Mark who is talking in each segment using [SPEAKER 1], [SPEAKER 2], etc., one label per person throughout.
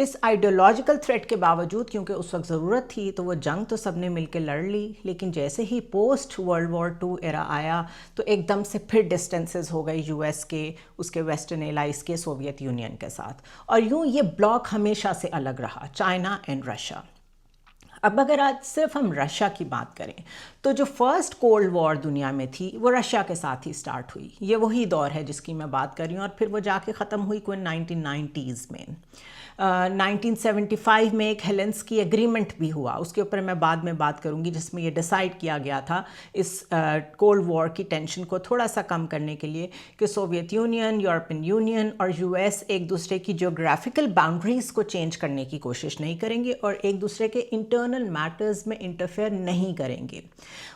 [SPEAKER 1] اس ideological threat کے باوجود، کیونکہ اس وقت ضرورت تھی تو وہ جنگ تو سب نے مل کے لڑ لی، لیکن جیسے ہی پوسٹ ورلڈ وار 2 ایرا آیا تو ایک دم سے پھر ڈسٹینسز ہو گئی یو ایس کے، اس کے ویسٹرن ایلائز کے، سوویت یونین کے ساتھ، اور یوں یہ بلاک ہمیشہ سے الگ رہا، چائنا اینڈ رشیا۔ اب اگر آج صرف ہم رشیا کی بات کریں تو جو فرسٹ کولڈ وار دنیا میں تھی وہ رشیا کے ساتھ ہی سٹارٹ ہوئی، یہ وہی دور ہے جس کی میں بات کر رہی ہوں، اور پھر وہ جا کے ختم ہوئی کوئی 1990s میں۔ 1975 میں ایک ہیلنسکی ایگریمنٹ بھی ہوا، اس کے اوپر میں بعد میں بات کروں گی، جس میں یہ ڈیسائیڈ کیا گیا تھا اس کولڈ وار کی ٹینشن کو تھوڑا سا کم کرنے کے لیے کہ سوویت یونین، یورپین یونین اور یو ایس ایک دوسرے کی جیوگرافیکل باؤنڈریز کو چینج کرنے کی کوشش نہیں کریں گے اور ایک دوسرے کے انٹرنل میٹرز میں انٹرفیئر نہیں کریں گے۔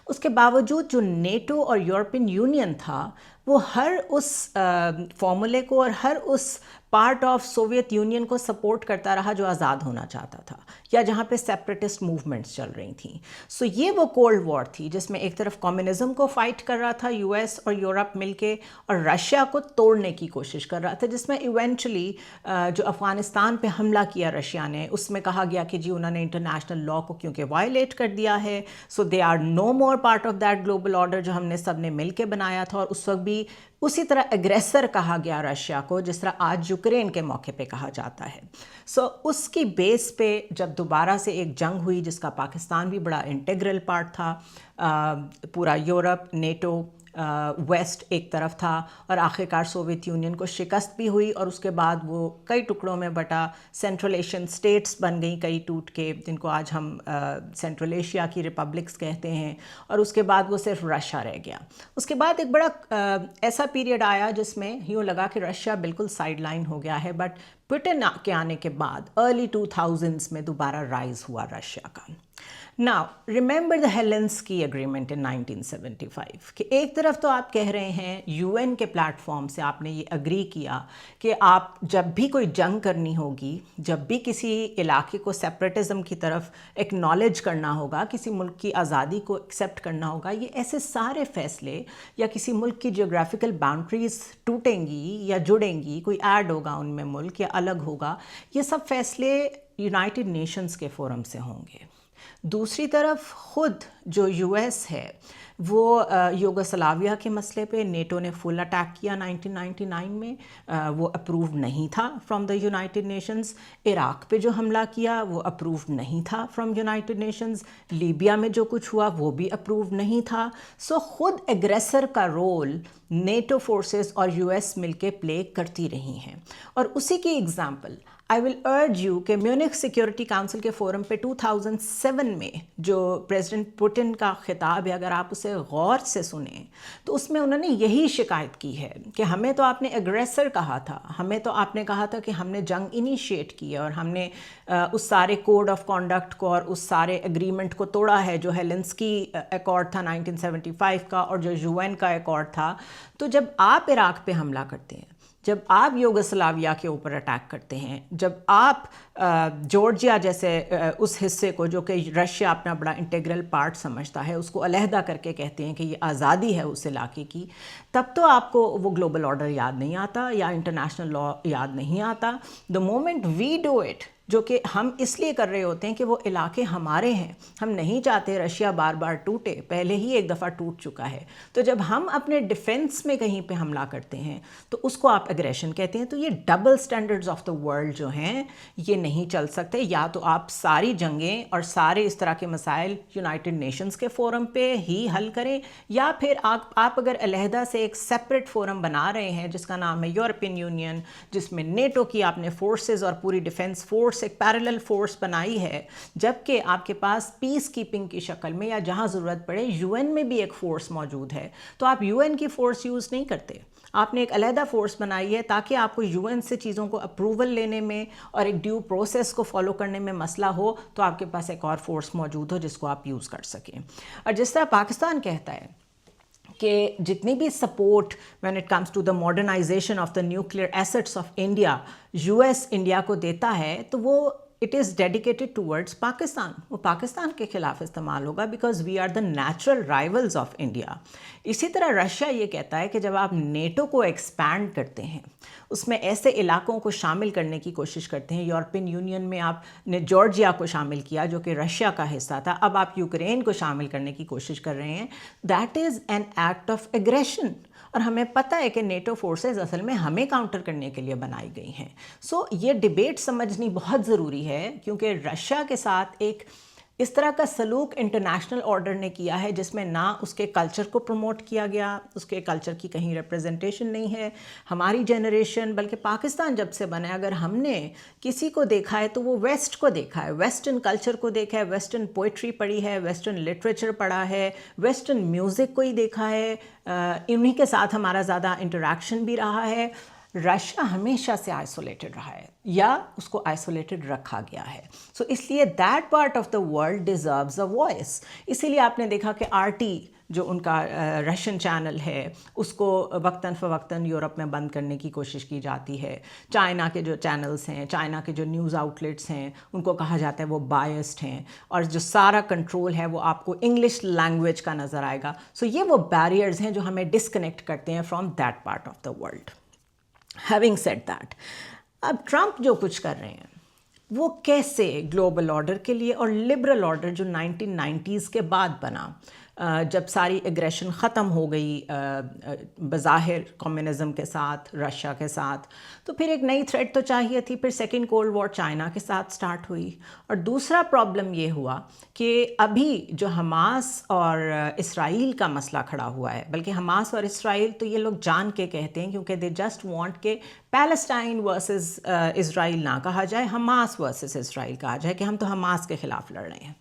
[SPEAKER 1] اس کے باوجود جو نیٹو اور یورپین یونین تھا وہ ہر اس فارمولے کو اور ہر اس پارٹ آف سوویت یونین کو سپورٹ کرتا رہا جو آزاد ہونا چاہتا تھا یا جہاں پہ سیپریٹسٹ موومنٹس چل رہی تھیں۔ سو یہ وہ کولڈ وار تھی جس میں ایک طرف کمیونزم کو فائٹ کر رہا تھا یو ایس اور یورپ مل کے، اور رشیا کو توڑنے کی کوشش کر رہا تھا، جس میں ایونچولی جو افغانستان پہ حملہ کیا رشیا نے، اس میں کہا گیا کہ جی انہوں نے انٹرنیشنل لا کو کیونکہ وائلیٹ کر دیا ہے، so they are no more part of that global order جو ہم نے سب نے مل کے بنایا تھا، اور اس وقت بھی اسی طرح اگریسر کہا گیا رشیا کو جس طرح آج یوکرین کے موقع پہ کہا جاتا ہے۔ سو اس کی بیس پہ جب دوبارہ سے ایک جنگ ہوئی جس کا پاکستان بھی بڑا انٹیگرل پارٹ تھا، پورا یورپ، نیٹو، ویسٹ ایک طرف تھا، اور آخرکار سوویت یونین کو شکست بھی ہوئی، اور اس کے بعد وہ کئی ٹکڑوں میں بٹا، سینٹرل ایشین سٹیٹس بن گئیں کئی ٹوٹ کے، جن کو آج ہم سینٹرل ایشیا کی ریپبلکس کہتے ہیں، اور اس کے بعد وہ صرف رشیا رہ گیا۔ اس کے بعد ایک بڑا ایسا پیریڈ آیا جس میں یوں لگا کہ رشیا بالکل سائیڈ لائن ہو گیا ہے، بٹ پوٹن کے آنے کے بعد ارلی 2000s میں دوبارہ رائز ہوا رشیا کا۔ Now, remember the Helsinki Agreement in 1975 کہ ایک طرف تو آپ کہہ رہے ہیں یو این کے پلیٹ فارم سے آپ نے یہ اگری کیا کہ آپ جب بھی کوئی جنگ کرنی ہوگی، جب بھی کسی علاقے کو سیپریٹزم کی طرف ایکنالج کرنا ہوگا، کسی ملک کی آزادی کو ایکسیپٹ کرنا ہوگا، یہ ایسے سارے فیصلے، یا کسی ملک کی جیوگرافیکل باؤنڈریز ٹوٹیں گی یا جڑیں گی، کوئی ایڈ ہوگا ان میں ملک یا الگ ہوگا، یہ سب فیصلے یونائٹڈ نیشنز کے فورم سے ہوں گے۔ دوسری طرف خود جو یو ایس ہے وہ یوگوسلاویہ کے مسئلے پہ نیٹو نے فل اٹیک کیا 1999 میں، وہ اپرووڈ نہیں تھا from the United nations. Iraq پہ جو حملہ کیا وہ اپرووڈ نہیں تھا فرام یونائٹڈ نیشنز۔ لیبیا میں جو کچھ ہوا وہ بھی اپرووڈ نہیں تھا۔ سو خود ایگریسر کا رول نیٹو فورسز اور یو ایس مل کے پلے کرتی رہی ہیں، اور اسی کی example I will urge you کہ میونخ سیکیورٹی کاؤنسل کے فورم پہ 2007 میں جو پریزیڈنٹ پوٹن کا خطاب ہے، اگر آپ اسے غور سے سنیں تو اس میں انہوں نے یہی شکایت کی ہے کہ ہمیں تو آپ نے ایگریسر کہا تھا، ہمیں تو آپ نے کہا تھا کہ ہم نے جنگ انیشیٹ کی ہے، اور ہم نے اس سارے کوڈ آف کانڈکٹ کو اور اس سارے ایگریمنٹ کو توڑا ہے جو ہیلنسکی ایکارڈ تھا 1975 کا اور جو یو این کا ایکارڈ تھا۔ تو جب آپ عراق پہ حملہ کرتے ہیں، جب آپ یوگوسلاویہ کے اوپر اٹیک کرتے ہیں، جب آپ جارجیا جیسے اس حصے کو جو کہ رشیا اپنا بڑا انٹیگرل پارٹ سمجھتا ہے، اس کو علیحدہ کر کے کہتے ہیں کہ یہ آزادی ہے اس علاقے کی، تب تو آپ کو وہ گلوبل آرڈر یاد نہیں آتا یا انٹرنیشنل لا یاد نہیں آتا۔ The moment we do it, جو کہ ہم اس لیے کر رہے ہوتے ہیں کہ وہ علاقے ہمارے ہیں، ہم نہیں چاہتے رشیا بار بار ٹوٹے، پہلے ہی ایک دفعہ ٹوٹ چکا ہے، تو جب ہم اپنے ڈیفنس میں کہیں پہ حملہ کرتے ہیں تو اس کو آپ ایگریشن کہتے ہیں۔ تو یہ double standards of the world جو ہیں یہ نہیں چل سکتے، یا تو آپ ساری جنگیں اور سارے اس طرح کے مسائل یونائٹڈ نیشنز کے فورم پہ ہی حل کریں، یا پھر آپ اگر علیحدہ سے ایک سیپریٹ فورم بنا رہے ہیں جس کا نام ہے یورپین یونین، جس میں نیٹو کی آپ نے فورسز اور پوری ڈیفنس فورس ایک پیرلل فورس بنائی ہے، جبکہ آپ کے پاس پیس کیپنگ کی شکل میں یا جہاں ضرورت پڑے یو این میں بھی ایک فورس موجود ہے، تو آپ یو این کی فورس یوز نہیں کرتے، آپ نے ایک علیحدہ فورس بنائی ہے تاکہ آپ کو یو این سے چیزوں کو اپروول لینے میں اور ایک ڈیو پروسیس کو فالو کرنے میں مسئلہ ہو تو آپ کے پاس ایک اور فورس موجود ہو جس کو آپ یوز کر سکیں۔ اور جس طرح پاکستان کہتا ہے کہ جتنی بھی support when it comes to the modernization of the nuclear assets of India U S India کو دیتا ہے، تو وہ it is dedicated towards Pakistan, وہ پاکستان کے خلاف استعمال ہوگا because we are the natural rivals of India. اسی طرح رشیا یہ کہتا ہے کہ جب آپ نیٹو کو ایکسپینڈ کرتے ہیں، اس میں ایسے علاقوں کو شامل کرنے کی کوشش کرتے ہیں، یورپین یونین میں آپ نے جارجیا کو شامل کیا جو کہ رشیا کا حصہ تھا، اب آپ یوکرین کو شامل کرنے کی کوشش کر رہے ہیں، that is an act of aggression. اور ہمیں پتہ ہے کہ نیٹو فورسز اصل میں ہمیں کاؤنٹر کرنے کے لیے بنائی گئی ہیں. سو یہ ڈیبیٹ سمجھنی بہت ضروری ہے، کیونکہ رشیا کے ساتھ ایک اس طرح کا سلوک انٹرنیشنل آرڈر نے کیا ہے جس میں نہ اس کے کلچر کو پروموٹ کیا گیا، اس کے کلچر کی کہیں ریپریزنٹیشن نہیں ہے. ہماری جنریشن بلکہ پاکستان جب سے بنا ہے، اگر ہم نے کسی کو دیکھا ہے تو وہ ویسٹ کو دیکھا ہے، ویسٹرن کلچر کو دیکھا ہے، ویسٹرن پوئٹری پڑھی ہے، ویسٹرن لٹریچر پڑھا ہے، ویسٹرن میوزک کو ہی دیکھا ہے، انہی کے ساتھ ہمارا زیادہ انٹریکشن بھی رہا ہے. رشیا ہمیشہ سے آئسولیٹڈ رہا ہے یا اس کو آئسولیٹڈ رکھا گیا ہے. سو اس لیے that part of the world deserves a voice. اسی لیے آپ نے دیکھا کہ RT جو ان کا رشین چینل ہے اس کو وقتاً فوقتاً یورپ میں بند کرنے کی کوشش کی جاتی ہے. چائنا کے جو چینلز ہیں، چائنا کے جو نیوز آؤٹلیٹس ہیں، ان کو کہا جاتا ہے وہ بائسڈ ہیں، اور جو سارا کنٹرول ہے وہ آپ کو انگلش لینگویج کا نظر آئے گا. سو یہ وہ بیریئرز ہیں جو ہمیں ڈسکنیکٹ کرتے ہیں from that part of the world. Having said that, اب ٹرمپ جو کچھ کر رہے ہیں وہ کیسے گلوبل آرڈر کے لیے اور لبرل آرڈر جو 1990s کے بعد بنا، جب ساری ایگریشن ختم ہو گئی بظاہر کمیونزم کے ساتھ، رشیا کے ساتھ، تو پھر ایک نئی تھریٹ تو چاہیے تھی. پھر سیکنڈ کولڈ وار چائنا کے ساتھ سٹارٹ ہوئی. اور دوسرا پرابلم یہ ہوا کہ ابھی جو حماس اور اسرائیل کا مسئلہ کھڑا ہوا ہے، بلکہ حماس اور اسرائیل تو یہ لوگ جان کے کہتے ہیں کیونکہ دے جسٹ وانٹ کہ پیلسٹائن ورسز اسرائیل نہ کہا جائے، حماس ورسز اسرائیل کہا جائے کہ ہم تو حماس کے خلاف لڑ رہے ہیں.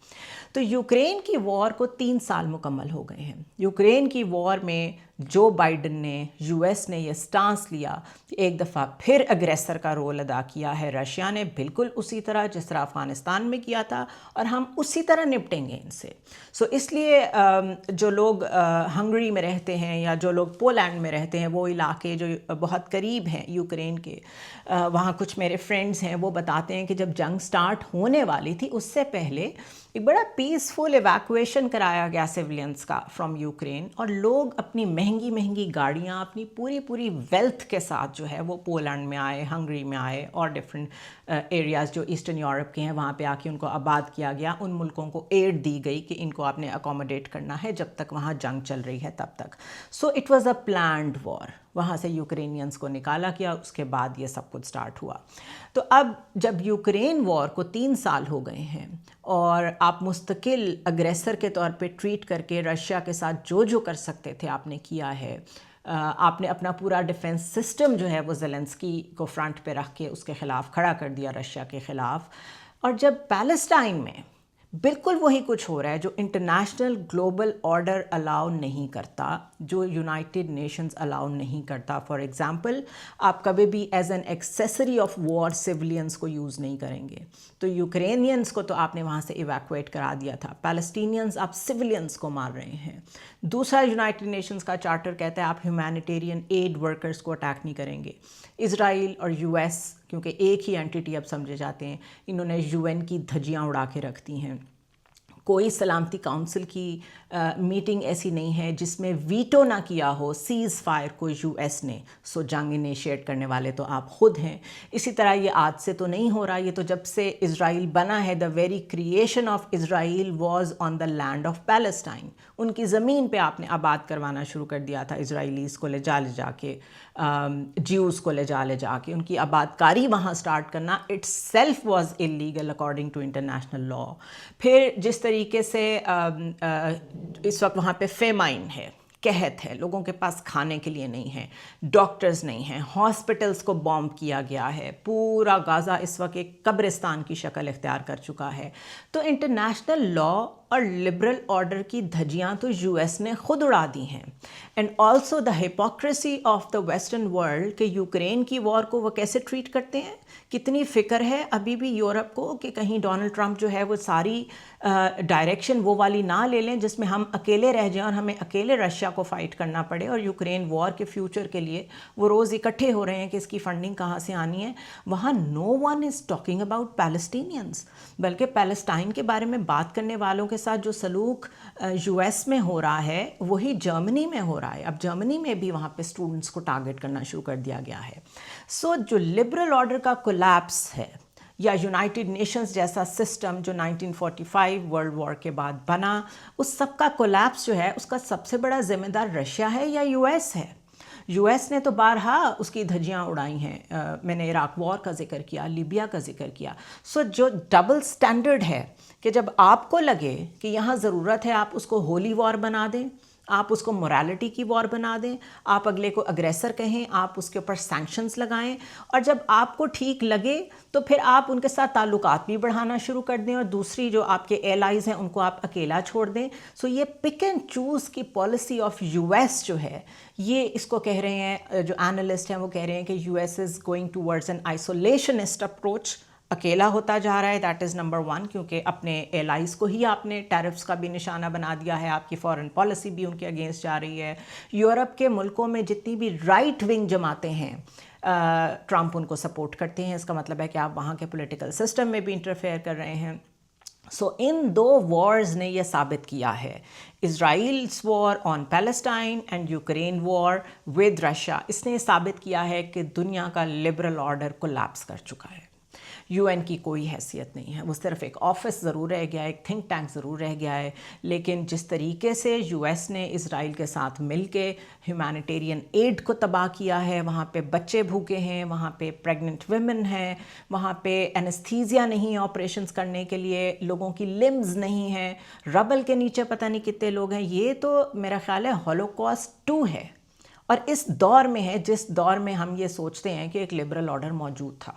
[SPEAKER 1] تو یوکرین کی وار کو 3 سال مکمل ہو گئے ہیں. یوکرین کی وار میں جو بائیڈن نے، US نے یہ سٹانس لیا کہ ایک دفعہ پھر اگریسر کا رول ادا کیا ہے رشیا نے، بالکل اسی طرح جس طرح افغانستان میں کیا تھا، اور ہم اسی طرح نپٹیں گے ان سے. سو اس لیے جو لوگ ہنگری میں رہتے ہیں یا جو لوگ پولینڈ میں رہتے ہیں، وہ علاقے جو بہت قریب ہیں یوکرین کے، وہاں کچھ میرے فرینڈز ہیں وہ بتاتے ہیں کہ جب جنگ سٹارٹ ہونے والی تھی اس سے پہلے ایک بڑا پیسفل ایویکویشن کرایا گیا سیولینز کا فرام یوکرین، اور لوگ اپنی مہنگی مہنگی گاڑیاں اپنی پوری ویلتھ کے ساتھ جو ہے وہ پولینڈ میں آئے، ہنگری میں آئے، اور ڈفرینٹ ایریاز جو ایسٹرن یورپ کے ہیں وہاں پہ آ کے ان کو آباد کیا گیا. ان ملکوں کو ایڈ دی گئی کہ ان کو آپ نے اکوموڈیٹ کرنا ہے جب تک وہاں جنگ چل رہی ہے تب تک. So it was a planned war. وہاں سے یوکرینینز کو نکالا گیا، اس کے بعد یہ سب کچھ سٹارٹ ہوا. تو اب جب یوکرین وار کو 3 سال ہو گئے ہیں اور آپ مستقل اگریسر کے طور پہ ٹریٹ کر کے رشیا کے ساتھ جو کر سکتے تھے آپ نے کیا ہے. آپ نے اپنا پورا ڈیفنس سسٹم جو ہے وہ زیلنسکی کو فرنٹ پہ رکھ کے اس کے خلاف کھڑا کر دیا، رشیا کے خلاف. اور جب پیلسٹائن میں بالکل وہی کچھ ہو رہا ہے جو انٹرنیشنل گلوبل آرڈر الاؤ نہیں کرتا، جو یونائٹڈ نیشنز الاؤ نہیں کرتا. فار ایگزامپل، آپ کبھی بھی as an accessory of war civilians کو یوز نہیں کریں گے. تو یوکرینینز کو تو آپ نے وہاں سے ایویکویٹ کرا دیا تھا، پیلسٹینینز آپ سیولینز کو مار رہے ہیں. دوسرا، یونائٹڈ نیشنز کا چارٹر کہتا ہے آپ ہیومینیٹیرین ایڈ ورکرز کو اٹیک نہیں کریں گے. اسرائیل اور US کیونکہ ایک ہی اینٹیٹی اب سمجھے جاتے ہیں، انہوں نے UN کی دھجیاں اڑا کے رکھ دی ہیں. کوئی سلامتی کونسل کی میٹنگ ایسی نہیں ہے جس میں ویٹو نہ کیا ہو سیز فائر کو US نے. سو جنگ انیشیٹ کرنے والے تو آپ خود ہیں. اسی طرح یہ آج سے تو نہیں ہو رہا، یہ تو جب سے اسرائیل بنا ہے. The very creation of Israel was on the land of Palestine. ان کی زمین پہ آپ نے آباد کروانا شروع کر دیا تھا، اسرائیلیز کو لے جا کے، جیوز کو لے جا کے ان کی آباد کاری وہاں سٹارٹ کرنا itself was illegal according to international law. پھر جس طریقے سے اس وقت وہاں پہ فیمائن ہے، قحط ہے، لوگوں کے پاس کھانے کے لیے نہیں ہے، ڈاکٹرز نہیں ہیں، ہاسپٹلس کو بومب کیا گیا ہے، پورا غازہ اس وقت ایک قبرستان کی شکل اختیار کر چکا ہے. تو انٹرنیشنل لا اور لبرل آرڈر کی دھجیاں تو یو ایس نے خود اڑا دی ہیں. And also the hypocrisy of the western world کہ یوکرین کی وار کو وہ کیسے ٹریٹ کرتے ہیں. کتنی فکر ہے ابھی بھی یورپ کو کہ کہیں ڈونلڈ ٹرمپ جو ہے وہ ساری ڈائریکشن وہ والی نہ لے لیں جس میں ہم اکیلے رہ جائیں اور ہمیں اکیلے رشیا کو فائٹ کرنا پڑے, اور یوکرین وار کے فیوچر کے لیے وہ روز اکٹھے ہو رہے ہیں کہ اس کی فنڈنگ کہاں سے آنی ہے. وہاں no one is talking about Palestinians, بلکہ پیلسٹائن کے بارے میں بات کرنے والوں کے ساتھ جو سلوک یو ایس میں ہو رہا ہے وہی جرمنی میں ہو رہا ہے. اب جرمنی میں بھی وہاں پہ اسٹوڈنٹس کو ٹارگٹ کرنا شروع کر دیا گیا ہے. سو جو لبرل آرڈر کا کولیپس ہے یا یونائٹڈ نیشنز جیسا سسٹم جو 1945 ورلڈ وار کے بعد بنا, اس سب کا کولیپس جو ہے اس کا سب سے بڑا ذمہ دار رشیا ہے یا یو ایس ہے. یو ایس نے تو بارہا اس کی دھجیاں اڑائی ہیں. میں نے عراق وار کا ذکر کیا, لیبیا کا ذکر کیا. سو جو ڈبل سٹینڈرڈ ہے کہ جب آپ کو لگے کہ یہاں ضرورت ہے آپ اس کو ہولی وار بنا دیں, آپ اس کو مورالٹی کی وار بنا دیں, آپ اگلے کو اگریسر کہیں, آپ اس کے اوپر سینکشنز لگائیں, اور جب آپ کو ٹھیک لگے تو پھر آپ ان کے ساتھ تعلقات بھی بڑھانا شروع کر دیں, اور دوسری جو آپ کے ایلائز ہیں ان کو آپ اکیلا چھوڑ دیں. سو یہ پک اینڈ چوز کی پالیسی آف یو ایس جو ہے, یہ اس کو کہہ رہے ہیں جو اینالسٹ ہیں وہ کہہ رہے ہیں کہ U S is going towards an isolationist approach, اکیلا ہوتا جا رہا ہے. دیٹ از نمبر ون, کیونکہ اپنے ایلائز کو ہی آپ نے ٹیرفس کا بھی نشانہ بنا دیا ہے, آپ کی فارن پالیسی بھی ان کے اگینسٹ جا رہی ہے. یورپ کے ملکوں میں جتنی بھی رائٹ ونگ جماعتیں ہیں ٹرمپ ان کو سپورٹ کرتے ہیں. اس کا مطلب ہے کہ آپ وہاں کے پولیٹیکل سسٹم میں بھی انٹرفیئر کر رہے ہیں. سو ان دو وارز نے یہ ثابت کیا ہے, Israel's war on Palestine and Ukraine war with Russia, اس نے یہ ثابت کیا ہے کہ دنیا کا لبرل آرڈر کولیپس کر چکا ہے. یو این کی کوئی حیثیت نہیں ہے, وہ صرف ایک آفس ضرور رہ گیا ہے, ایک تھنک ٹینک ضرور رہ گیا ہے. لیکن جس طریقے سے یو ایس نے اسرائیل کے ساتھ مل کے ہیومینیٹیرین ایڈ کو تباہ کیا ہے, وہاں پہ بچے بھوکے ہیں, وہاں پہ پریگننٹ ویمن ہیں, وہاں پہ اینستھیزیا نہیں ہے آپریشنز کرنے کے لیے, لوگوں کی لمز نہیں ہیں, ربل کے نیچے پتہ نہیں کتنے لوگ ہیں. یہ تو میرا خیال ہے ہولوکاسٹ 2 ہے. اور اس دور میں ہے جس دور میں ہم یہ سوچتے ہیں کہ ایک لبرل آرڈر موجود تھا.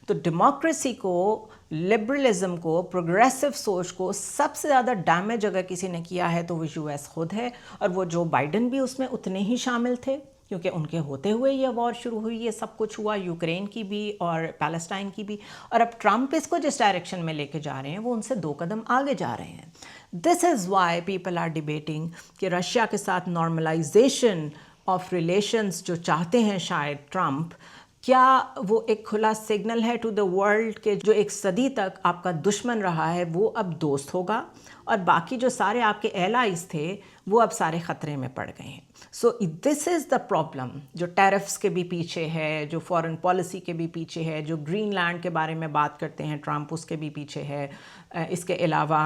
[SPEAKER 1] تو ڈیموکریسی کو, لبرلزم کو, پروگریسو سوچ کو سب سے زیادہ ڈیمیج اگر کسی نے کیا ہے تو وہ یو ایس خود ہے, اور وہ جو بائیڈن بھی اس میں اتنے ہی شامل تھے کیونکہ ان کے ہوتے ہوئے یہ وار شروع ہوئی, یہ سب کچھ ہوا, یوکرین کی بھی اور پیلسٹائن کی بھی. اور اب ٹرمپ اس کو جس ڈائریکشن میں لے کے جا رہے ہیں وہ ان سے 2 قدم آگے جا رہے ہیں. This is why people are debating کہ رشیا کے ساتھ نارملائزیشن آف ریلیشنز جو چاہتے ہیں شاید ٹرمپ, کیا وہ ایک کھلا سگنل ہے ٹو دا ورلڈ کہ جو ایک صدی تک آپ کا دشمن رہا ہے وہ اب دوست ہوگا, اور باقی جو سارے آپ کے ایلائز تھے وہ اب سارے خطرے میں پڑ گئے ہیں. سو دس از دا پرابلم جو ٹیرفس کے بھی پیچھے ہے, جو فارن پالیسی کے بھی پیچھے ہے, جو گرین لینڈ کے بارے میں بات کرتے ہیں ٹرمپ اس کے بھی پیچھے ہے. اس کے علاوہ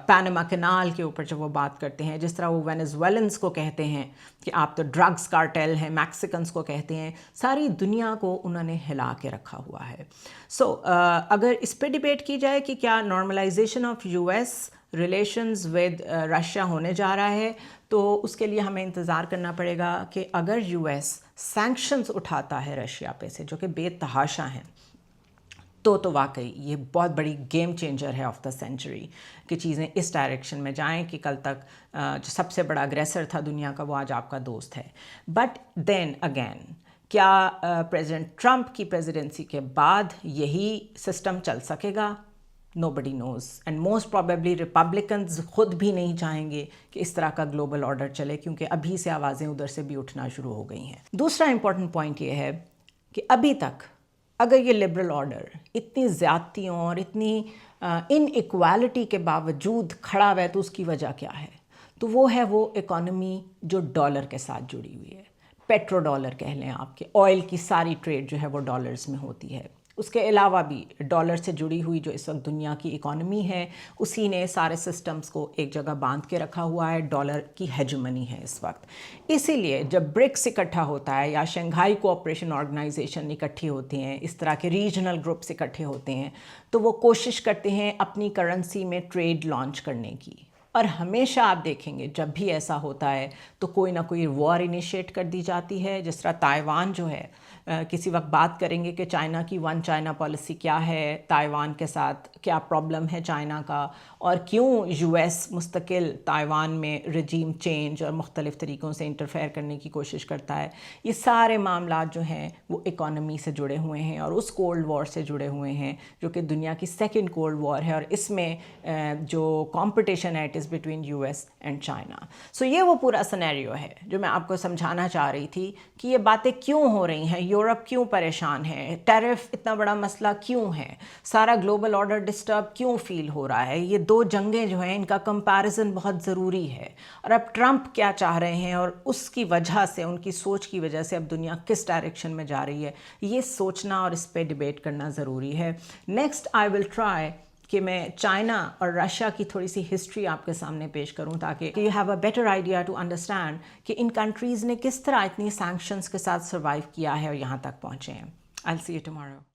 [SPEAKER 1] پینما کینال کے اوپر جب وہ بات کرتے ہیں, جس طرح وہ وینیزویلنس کو کہتے ہیں کہ آپ تو ڈرگس کارٹیل ہیں, میکسیکنس کو کہتے ہیں, ساری دنیا کو انہوں نے ہلا کے رکھا ہوا ہے. سو اگر اس پہ ڈیبیٹ کی جائے کہ کیا normalisation of U S relations with Russia ہونے جا رہا ہے, تو اس کے لیے ہمیں انتظار کرنا پڑے گا کہ اگر یو ایس سینکشنز اٹھاتا ہے رشیا پہ سے جو کہ بے تحاشا ہیں, تو واقعی یہ بہت بڑی گیم چینجر ہے آف دا سینچری کہ چیزیں اس ڈائریکشن میں جائیں کہ کل تک جو سب سے بڑا اگریسر تھا دنیا کا وہ آج آپ کا دوست ہے. بٹ دین اگین, کیا پریزیڈنٹ ٹرمپ کی پریزیڈنسی کے بعد یہی سسٹم چل سکے گا؟ Nobody knows, and most probably Republicans خود بھی نہیں چاہیں گے کہ اس طرح کا گلوبل آرڈر چلے, کیونکہ ابھی سے آوازیں ادھر سے بھی اٹھنا شروع ہو گئی ہیں. دوسرا امپورٹنٹ پوائنٹ یہ ہے کہ ابھی تک اگر یہ لبرل آرڈر اتنی زیادتیوں اور اتنی ان ایکوالٹی کے باوجود کھڑا ہوا ہے تو اس کی وجہ کیا ہے؟ تو وہ ہے وہ اکانومی جو ڈالر کے ساتھ جڑی ہوئی ہے. پیٹرو ڈالر کہہ لیں آپ کے, آئل کی ساری ٹریڈ جو ہے وہ ڈالرز میں ہوتی ہے. اس کے علاوہ بھی ڈالر سے جڑی ہوئی جو اس وقت دنیا کی اکانومی ہے اسی نے سارے سسٹمز کو ایک جگہ باندھ کے رکھا ہوا ہے. ڈالر کی ہیجمنی ہے اس وقت. اسی لیے جب برکس اکٹھا ہوتا ہے یا شنگھائی کوآپریشن آرگنائزیشن اکٹھی ہوتی ہیں, اس طرح کے ریجنل گروپس اکٹھے ہوتے ہیں, تو وہ کوشش کرتے ہیں اپنی کرنسی میں ٹریڈ لانچ کرنے کی. اور ہمیشہ آپ دیکھیں گے جب بھی ایسا ہوتا ہے تو کوئی نہ کوئی وار انیشیٹ کر دی جاتی ہے. جس طرح تائیوان جو ہے، کسی وقت بات کریں گے کہ چائنا کی ون چائنا پالیسی کیا ہے، تائیوان کے ساتھ کیا پرابلم ہے چائنا کا، اور کیوں یو ایس مستقل تائیوان میں رجیم چینج اور مختلف طریقوں سے انٹرفیئر کرنے کی کوشش کرتا ہے. یہ سارے معاملات جو ہیں وہ اکانومی سے جڑے ہوئے ہیں اور اس کولڈ وار سے جڑے ہوئے ہیں جو کہ دنیا کی سیکنڈ کولڈ وار ہے، اور اس میں جو کمپٹیشن ہے it is between U S and China. So یہ وہ پورا سنیریو ہے جو میں آپ کو سمجھانا چاہ رہی تھی کہ یہ باتیں کیوں ہو رہی ہیں، یورپ کیوں پریشان ہے، ٹیرف اتنا بڑا مسئلہ کیوں ہے، سارا گلوبل آرڈر ڈسٹرب کیوں فیل ہو رہا ہے. یہ دو جنگیں جو ہیں ان کا کمپیریزن بہت ضروری ہے، اور اب ٹرمپ کیا چاہ رہے ہیں اور اس کی وجہ سے، ان کی سوچ کی وجہ سے اب دنیا کس ڈائریکشن میں جا رہی ہے، یہ سوچنا اور اس پہ ڈیبیٹ کرنا ضروری ہے. نیکسٹ آئی ول ٹرائی کہ میں چائنا اور رشیا کی تھوڑی سی ہسٹری آپ کے سامنے پیش کروں تاکہ you have a better idea to understand کہ ان کنٹریز نے کس طرح اتنی سینکشنز کے ساتھ سروائیو کیا ہے اور یہاں تک پہنچے ہیں. آئی ول سی یو ٹمارو.